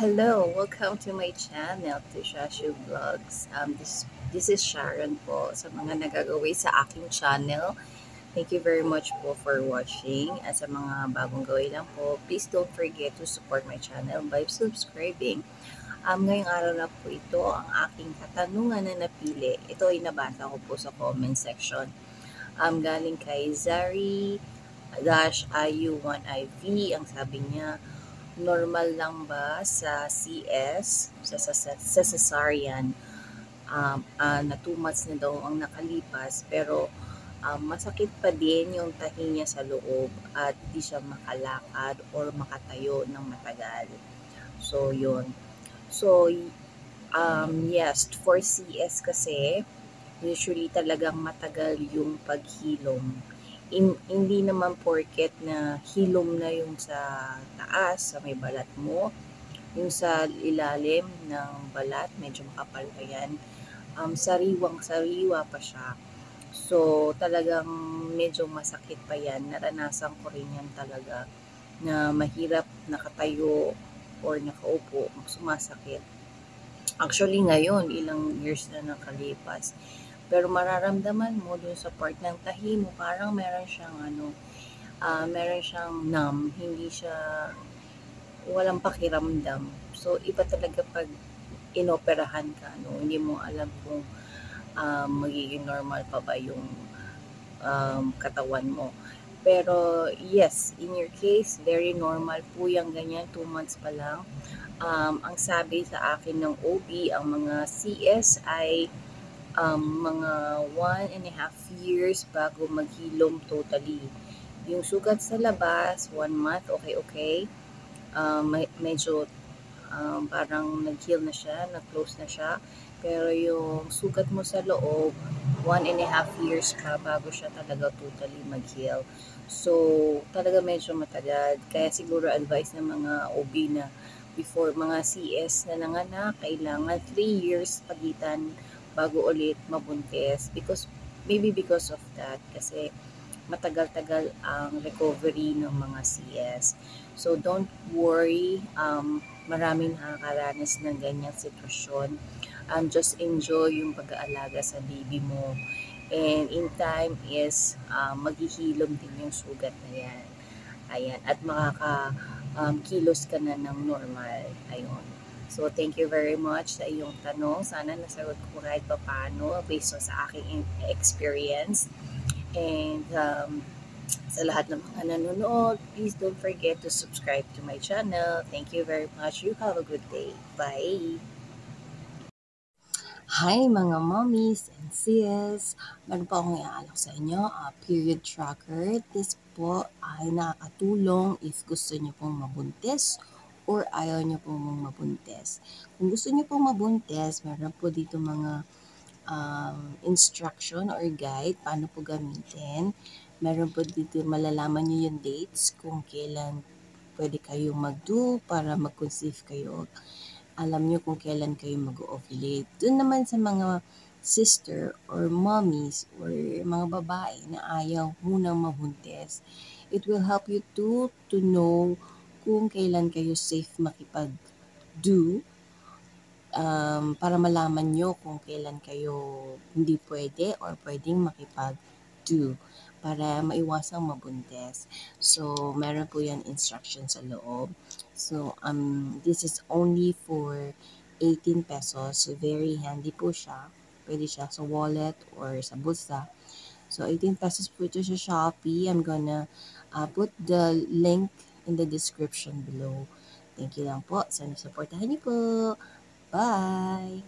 Hello, welcome to my channel, Tishashu Vlogs. This is Sharon po sa mga nagagawin sa aking channel. Thank you very much po for watching. At sa mga bagong gawin lang po, please don't forget to support my channel by subscribing. Ngayong araw na po ito, ang aking katanungan na napili. Ito ay nabasa ko po sa comment section. Galing kay Zari-IU1IV. Ang sabi niya, normal lang ba sa CS, sa cesarean, na 2 months na daw ang nakalipas, pero masakit pa din yung tahi niya sa loob at di siya makalakad or makatayo ng matagal. So, yun. So, yes, for CS kasi, usually talagang matagal yung paghilom. Hindi naman porket na hilom na yung sa taas, sa may balat mo, yung sa ilalim ng balat, medyo makapal pa yan, sariwang-sariwa pa siya. So, talagang medyo masakit pa yan. Naranasan ko rin yan talaga na mahirap nakatayo or nakaupo, sumasakit. Actually, ngayon, ilang years na nakalipas. Pero mararamdaman mo dun sa part ng tahi mo, parang meron siyang meron siyang numb, hindi siya, walang pakiramdam. So, iba talaga pag inoperahan ka, hindi mo alam kung magiging normal pa ba yung katawan mo. Pero, yes, in your case, very normal po yung ganyan, 2 months pa lang. Ang sabi sa akin ng OB, ang mga CS ay mga 1.5 years bago maghilom totally. Yung sugat sa labas, 1 month, okay. Medyo parang nag-heal na siya, nag-close na siya. Pero yung sugat mo sa loob, 1.5 years pa bago siya talaga totally mag-heal. So, talaga medyo matagal. Kaya siguro advice ng mga OB na before mga CS na nanganak, kailangan 3 years pagitan bago ulit mabuntis, because of that, kasi matagal-tagal ang recovery ng mga CS. So don't worry, maraming nakakaranas ng ganyang sitwasyon. Just enjoy yung pag-aalaga sa baby mo, and in time is maghihilom din yung sugat na yan. Ayan, at kilos ka na ng normal. Ayun. So, thank you very much sa iyong tanong. Sana nasagot ko kahit pa paano based on sa aking experience. And sa lahat ng mga nanonood, please don't forget to subscribe to my channel. Thank you very much. You have a good day. Bye! Hi mga mommies and sis! Meron po akong iaalok sa inyo, period tracker. This po ay nakakatulong if gusto niyo pong mabuntis or ayaw niyo pong mabuntis. Kung gusto niyo pong mabuntis, meron po dito mga instruction or guide paano po gamitin. Meron po dito, malalaman niyo yung dates kung kailan pwede kayong mag-do para mag-conceive kayo. Alam niyo kung kailan kayo mag-ovulate. Doon naman sa mga sister or mommies or mga babae na ayaw munang mabuntis, it will help you to know kung kailan kayo safe makipag-do, para malaman nyo kung kailan kayo hindi pwede or pwedeng makipag-do para maiwasang mabuntis. So, meron po yan instruction sa loob. So, this is only for 18 pesos. So, very handy po siya. Pwede siya sa wallet or sa bulsa. So, 18 pesos po ito sa Shopee. I'm gonna put the link in the description below. Thank you lang po. Sana supportahan niyo po. Bye!